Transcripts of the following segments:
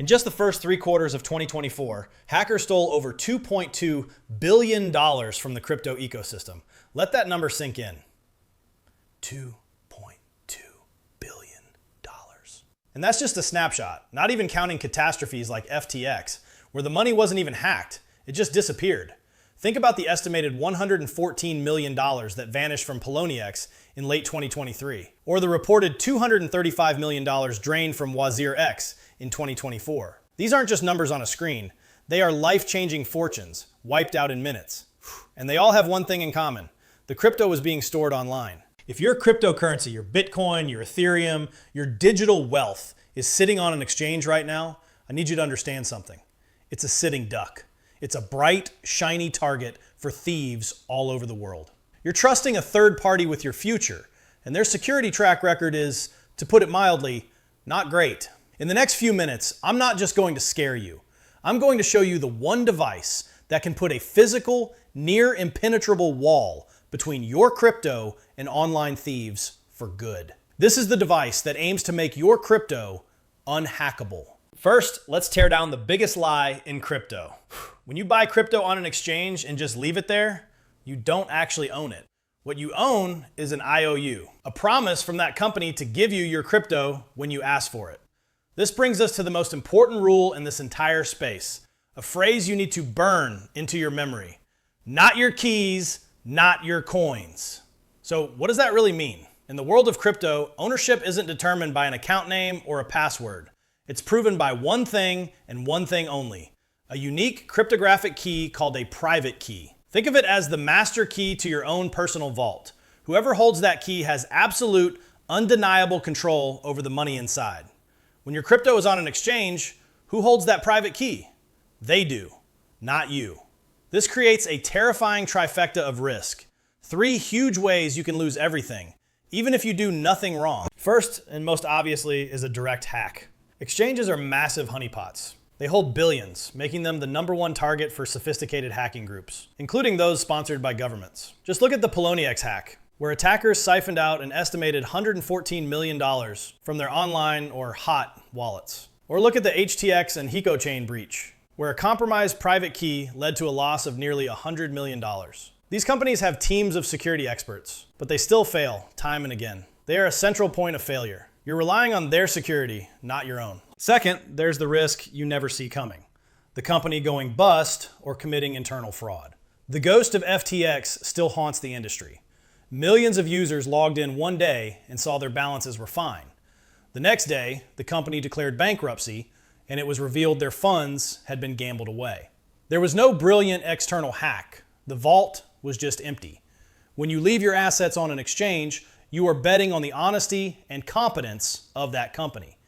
In just the first 3 quarters of 2024, hackers stole over $2.2 billion from the crypto ecosystem. Let that number sink in. $2.2 billion. And that's just a snapshot, not even counting catastrophes like FTX, where the money wasn't even hacked, it just disappeared. Think about the estimated $114 million that vanished from Poloniex in late 2023, or the reported $235 million drained from Wazir X in 2024. These aren't just numbers on a screen. They are life-changing fortunes, wiped out in minutes. And they all have one thing in common. The crypto was being stored online. If your cryptocurrency, your Bitcoin, your Ethereum, your digital wealth is sitting on an exchange right now, I need you to understand something. It's a sitting duck. It's a bright, shiny target for thieves all over the world. You're trusting a third party with your future, and their security track record is, to put it mildly, not great. In the next few minutes, I'm not just going to scare you. I'm going to show you the one device that can put a physical, near impenetrable wall between your crypto and online thieves for good. This is the device that aims to make your crypto unhackable. First, let's tear down the biggest lie in crypto. When you buy crypto on an exchange and just leave it there, you don't actually own it. What you own is an IOU, a promise from that company to give you your crypto when you ask for it. This brings us to the most important rule in this entire space, a phrase you need to burn into your memory. Not your keys, not your coins. So what does that really mean? In the world of crypto, ownership isn't determined by an account name or a password. It's proven by one thing and one thing only, a unique cryptographic key called a private key. Think of it as the master key to your own personal vault. Whoever holds that key has absolute, undeniable control over the money inside. When your crypto is on an exchange, who holds that private key? They do, not you. This creates a terrifying trifecta of risk. 3 huge ways you can lose everything, even if you do nothing wrong. First, and most obviously, is a direct hack. Exchanges are massive honeypots. They hold billions, making them the #1 target for sophisticated hacking groups, including those sponsored by governments. Just look at the Poloniex hack, where attackers siphoned out an estimated $114 million from their online or hot wallets. Or look at the HTX and Hiko chain breach, where a compromised private key led to a loss of nearly $100 million. These companies have teams of security experts, but they still fail time and again. They are a central point of failure. You're relying on their security, not your own. Second, there's the risk you never see coming. The company going bust or committing internal fraud. The ghost of FTX still haunts the industry. Millions of users logged in one day and saw their balances were fine. The next day, the company declared bankruptcy, and it was revealed their funds had been gambled away. There was no brilliant external hack. The vault was just empty. When you leave your assets on an exchange, you are betting on the honesty and competence of that company.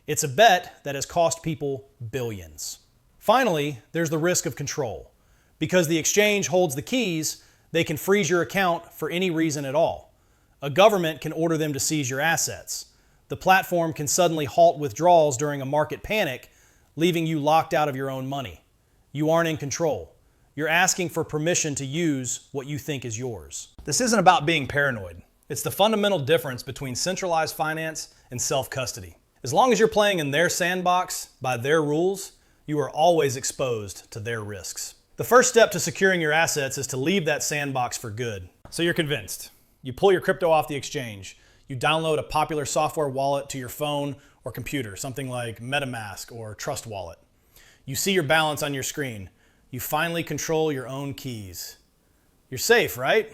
It's a bet that has cost people billions. Finally, there's the risk of control. Because the exchange holds the keys, they can freeze your account for any reason at all. A government can order them to seize your assets. The platform can suddenly halt withdrawals during a market panic, leaving you locked out of your own money. You aren't in control. You're asking for permission to use what you think is yours. This isn't about being paranoid. It's the fundamental difference between centralized finance and self-custody. As long as you're playing in their sandbox, by their rules, you are always exposed to their risks. The first step to securing your assets is to leave that sandbox for good. So you're convinced. You pull your crypto off the exchange. You download a popular software wallet to your phone or computer, something like MetaMask or Trust Wallet. You see your balance on your screen. You finally control your own keys. You're safe, right?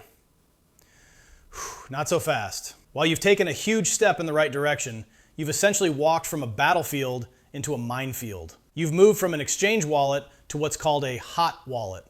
Not so fast. While you've taken a huge step in the right direction, you've essentially walked from a battlefield into a minefield. You've moved from an exchange wallet to what's called a hot wallet.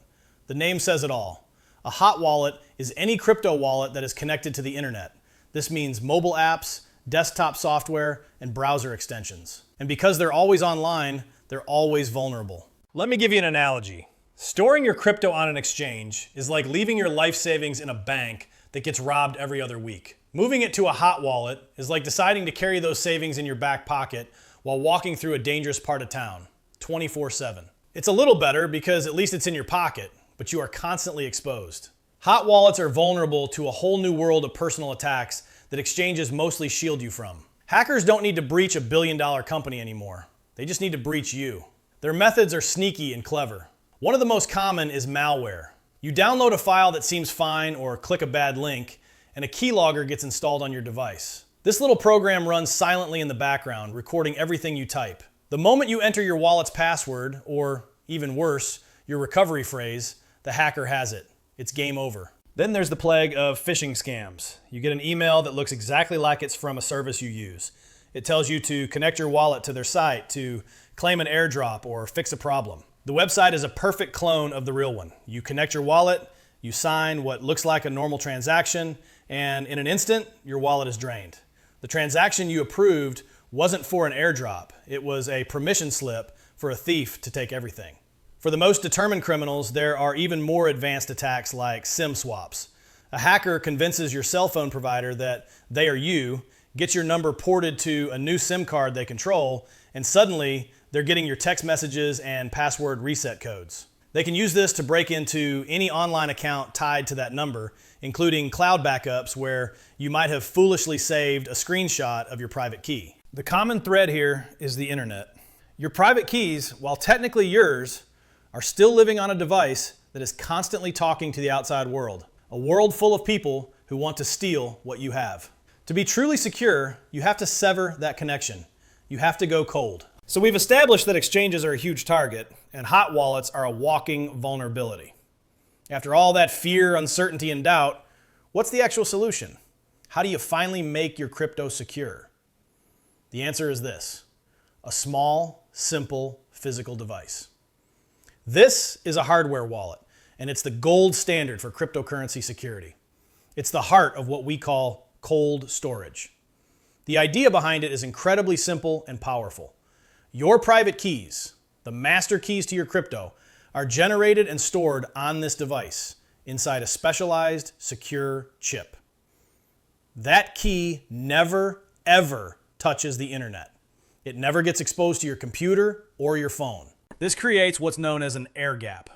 The name says it all. A hot wallet is any crypto wallet that is connected to the internet. This means mobile apps, desktop software, and browser extensions. And because they're always online, they're always vulnerable. Let me give you an analogy. Storing your crypto on an exchange is like leaving your life savings in a bank that gets robbed every other week. Moving it to a hot wallet is like deciding to carry those savings in your back pocket while walking through a dangerous part of town, 24/7. It's a little better because at least it's in your pocket, but you are constantly exposed. Hot wallets are vulnerable to a whole new world of personal attacks that exchanges mostly shield you from. Hackers don't need to breach a billion-dollar company anymore. They just need to breach you. Their methods are sneaky and clever. One of the most common is malware. You download a file that seems fine or click a bad link, and a keylogger gets installed on your device. This little program runs silently in the background, recording everything you type. The moment you enter your wallet's password, or even worse, your recovery phrase, the hacker has it. It's game over. Then there's the plague of phishing scams. You get an email that looks exactly like it's from a service you use. It tells you to connect your wallet to their site, to claim an airdrop, or fix a problem. The website is a perfect clone of the real one. You connect your wallet, you sign what looks like a normal transaction, and in an instant, your wallet is drained. The transaction you approved wasn't for an airdrop. It was a permission slip for a thief to take everything. For the most determined criminals, there are even more advanced attacks like SIM swaps. A hacker convinces your cell phone provider that they are you, gets your number ported to a new SIM card they control, and suddenly they're getting your text messages and password reset codes. They can use this to break into any online account tied to that number, including cloud backups where you might have foolishly saved a screenshot of your private key. The common thread here is the internet. Your private keys, while technically yours, are still living on a device that is constantly talking to the outside world, a world full of people who want to steal what you have. To be truly secure, you have to sever that connection. You have to go cold. So we've established that exchanges are a huge target, and hot wallets are a walking vulnerability. After all that fear, uncertainty, and doubt, what's the actual solution? How do you finally make your crypto secure? The answer is this: a small, simple, physical device. This is a hardware wallet, and it's the gold standard for cryptocurrency security. It's the heart of what we call cold storage. The idea behind it is incredibly simple and powerful. Your private keys, the master keys to your crypto, are generated and stored on this device inside a specialized, secure chip. That key never, ever touches the internet. It never gets exposed to your computer or your phone. This creates what's known as an air gap.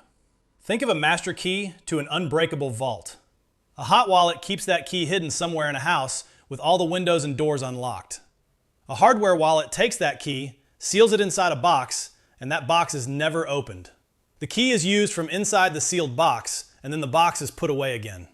Think of a master key to an unbreakable vault. A hot wallet keeps that key hidden somewhere in a house with all the windows and doors unlocked. A hardware wallet takes that key, seals it inside a box, and that box is never opened. The key is used from inside the sealed box, and then the box is put away again.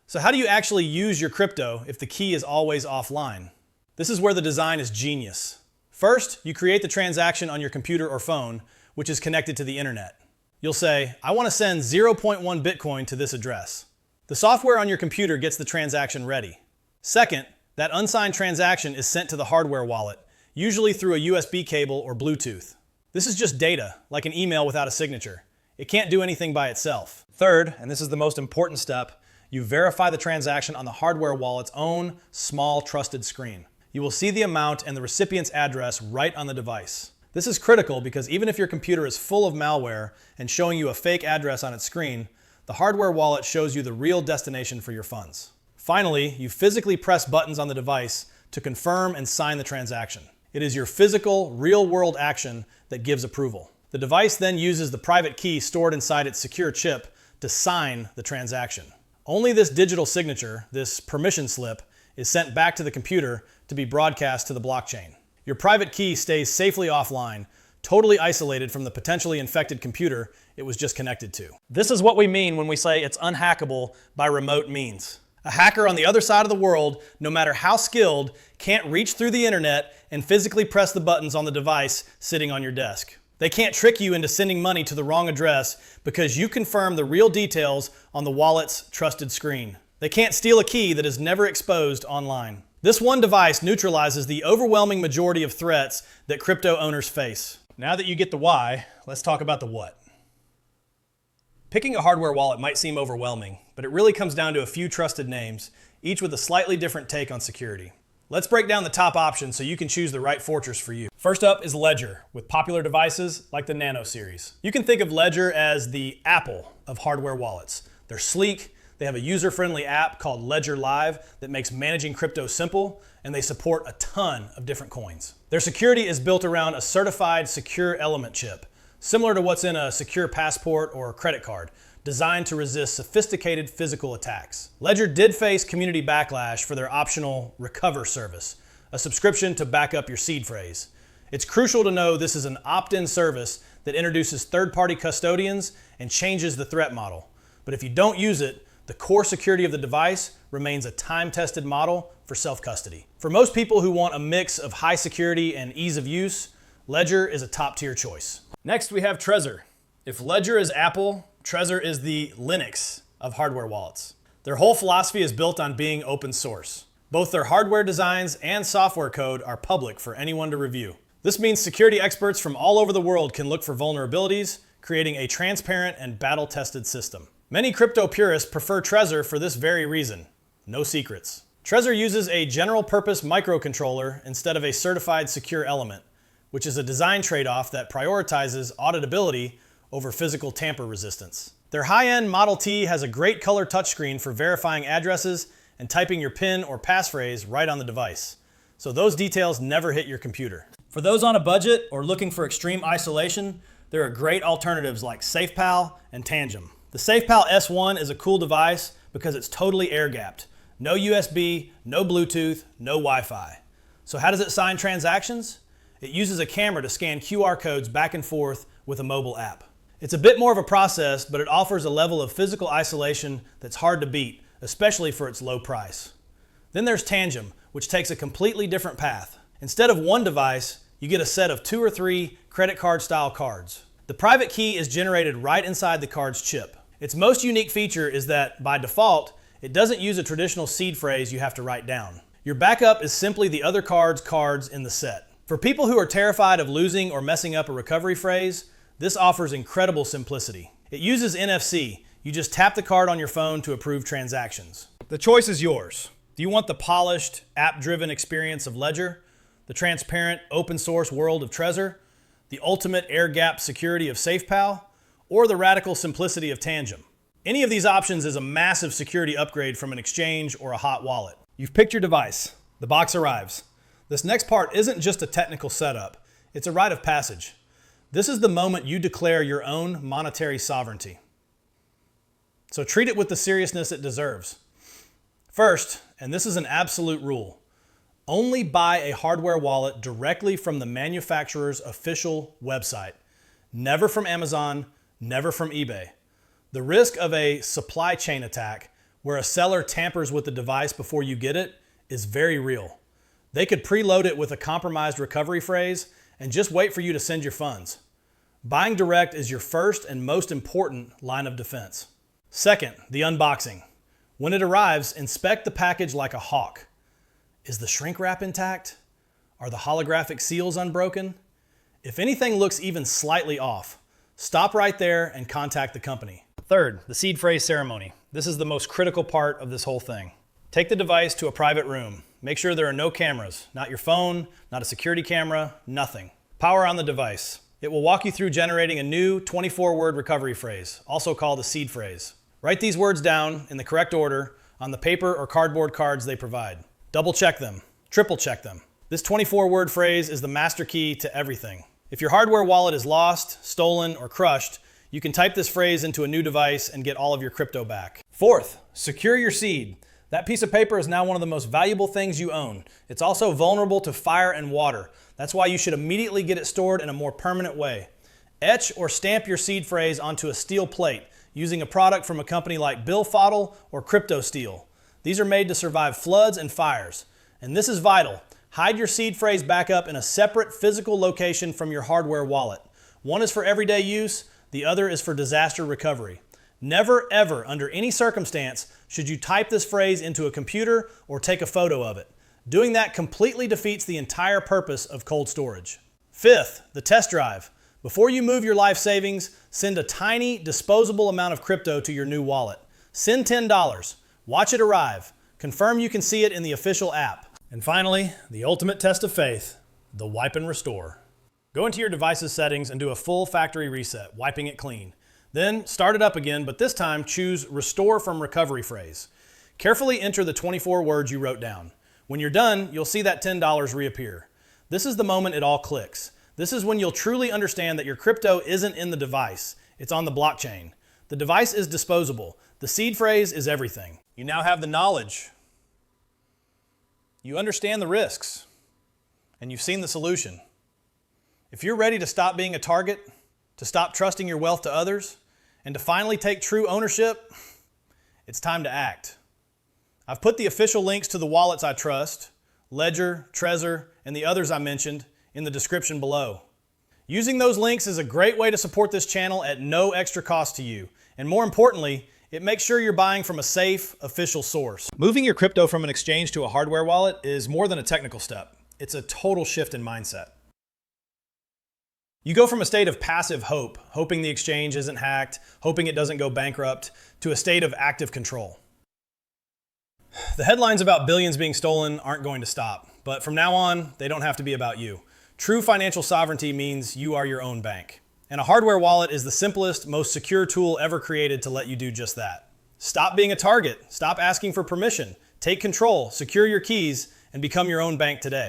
So how do you actually use your crypto if the key is always offline? This is where the design is genius. First, you create the transaction on your computer or phone, which is connected to the internet. You'll say, I want to send 0.1 Bitcoin to this address. The software on your computer gets the transaction ready. Second, that unsigned transaction is sent to the hardware wallet, usually through a USB cable or Bluetooth. This is just data, like an email without a signature. It can't do anything by itself. Third, and this is the most important step, you verify the transaction on the hardware wallet's own small trusted screen. You will see the amount and the recipient's address right on the device. This is critical because even if your computer is full of malware and showing you a fake address on its screen, the hardware wallet shows you the real destination for your funds. Finally, you physically press buttons on the device to confirm and sign the transaction. It is your physical, real-world action that gives approval. The device then uses the private key stored inside its secure chip to sign the transaction. Only this digital signature, this permission slip, is sent back to the computer to be broadcast to the blockchain. Your private key stays safely offline, totally isolated from the potentially infected computer it was just connected to. This is what we mean when we say it's unhackable by remote means. A hacker on the other side of the world, no matter how skilled, can't reach through the internet and physically press the buttons on the device sitting on your desk. They can't trick you into sending money to the wrong address because you confirm the real details on the wallet's trusted screen. They can't steal a key that is never exposed online. This one device neutralizes the overwhelming majority of threats that crypto owners face. Now that you get the why, let's talk about the what. Picking a hardware wallet might seem overwhelming, but it really comes down to a few trusted names, each with a slightly different take on security. Let's break down the top options so you can choose the right fortress for you. First up is Ledger, with popular devices like the Nano series. You can think of Ledger as the Apple of hardware wallets. They're sleek, they have a user-friendly app called Ledger Live that makes managing crypto simple, and they support a ton of different coins. Their security is built around a certified secure element chip, similar to what's in a secure passport or credit card, designed to resist sophisticated physical attacks. Ledger did face community backlash for their optional Recover service, a subscription to back up your seed phrase. It's crucial to know this is an opt-in service that introduces third-party custodians and changes the threat model. But if you don't use it, the core security of the device remains a time-tested model for self-custody. For most people who want a mix of high security and ease of use, Ledger is a top-tier choice. Next, we have Trezor. If Ledger is Apple, Trezor is the Linux of hardware wallets. Their whole philosophy is built on being open source. Both their hardware designs and software code are public for anyone to review. This means security experts from all over the world can look for vulnerabilities, creating a transparent and battle-tested system. Many crypto purists prefer Trezor for this very reason. No secrets. Trezor uses a general-purpose microcontroller instead of a certified secure element, which is a design trade-off that prioritizes auditability over physical tamper resistance. Their high-end Model T has a great color touchscreen for verifying addresses and typing your PIN or passphrase right on the device, so those details never hit your computer. For those on a budget or looking for extreme isolation, there are great alternatives like SafePal and Tangem. The SafePal S1 is a cool device because it's totally air-gapped. No USB, no Bluetooth, no Wi-Fi. So how does it sign transactions? It uses a camera to scan QR codes back and forth with a mobile app. It's a bit more of a process, but it offers a level of physical isolation that's hard to beat, especially for its low price. Then there's Tangem, which takes a completely different path. Instead of one device, you get a set of 2 or 3 credit card style cards. The private key is generated right inside the card's chip. Its most unique feature is that, by default, it doesn't use a traditional seed phrase you have to write down. Your backup is simply the other card's cards in the set. For people who are terrified of losing or messing up a recovery phrase, this offers incredible simplicity. It uses NFC. You just tap the card on your phone to approve transactions. The choice is yours. Do you want the polished, app-driven experience of Ledger, the transparent, open-source world of Trezor, the ultimate air-gapped security of SafePal, or the radical simplicity of Tangem? Any of these options is a massive security upgrade from an exchange or a hot wallet. You've picked your device. The box arrives. This next part isn't just a technical setup. It's a rite of passage. This is the moment you declare your own monetary sovereignty. So treat it with the seriousness it deserves. First, and this is an absolute rule, only buy a hardware wallet directly from the manufacturer's official website. Never from Amazon, never from eBay. The risk of a supply chain attack, where a seller tampers with the device before you get it, is very real. They could preload it with a compromised recovery phrase and just wait for you to send your funds. Buying direct is your first and most important line of defense. Second, the unboxing. When it arrives, inspect the package like a hawk. Is the shrink wrap intact? Are the holographic seals unbroken? If anything looks even slightly off, stop right there and contact the company. Third, the seed phrase ceremony. This is the most critical part of this whole thing. Take the device to a private room. Make sure there are no cameras, not your phone, not a security camera, nothing. Power on the device. It will walk you through generating a new 24-word recovery phrase, also called a seed phrase. Write these words down in the correct order on the paper or cardboard cards they provide. Double check them, triple check them. This 24-word phrase is the master key to everything. If your hardware wallet is lost, stolen, or crushed, you can type this phrase into a new device and get all of your crypto back. Fourth, secure your seed. That piece of paper is now one of the most valuable things you own. It's also vulnerable to fire and water. That's why you should immediately get it stored in a more permanent way. Etch or stamp your seed phrase onto a steel plate using a product from a company like Billfodl or Crypto Steel. These are made to survive floods and fires. And this is vital. Hide your seed phrase backup in a separate physical location from your hardware wallet. One is for everyday use, the other is for disaster recovery. Never, ever, under any circumstance, should you type this phrase into a computer or take a photo of it. Doing that completely defeats the entire purpose of cold storage. Fifth, the test drive. Before you move your life savings, send a tiny, disposable amount of crypto to your new wallet. Send $10. Watch it arrive. Confirm you can see it in the official app. And finally, the ultimate test of faith, the wipe and restore. Go into your device's settings and do a full factory reset, wiping it clean. Then start it up again, but this time choose Restore from Recovery Phrase. Carefully enter the 24 words you wrote down. When you're done, you'll see that $10 reappear. This is the moment it all clicks. This is when you'll truly understand that your crypto isn't in the device, it's on the blockchain. The device is disposable. The seed phrase is everything. You now have the knowledge. You understand the risks, and you've seen the solution. If you're ready to stop being a target, to stop trusting your wealth to others, and to finally take true ownership, it's time to act. I've put the official links to the wallets I trust, Ledger, Trezor, and the others I mentioned, in the description below. Using those links is a great way to support this channel at no extra cost to you. And more importantly, it makes sure you're buying from a safe, official source. Moving your crypto from an exchange to a hardware wallet is more than a technical step. It's a total shift in mindset. You go from a state of passive hope, hoping the exchange isn't hacked, hoping it doesn't go bankrupt, to a state of active control. The headlines about billions being stolen aren't going to stop, but from now on, they don't have to be about you. True financial sovereignty means you are your own bank. And a hardware wallet is the simplest, most secure tool ever created to let you do just that. Stop being a target, stop asking for permission, take control, secure your keys, and become your own bank today.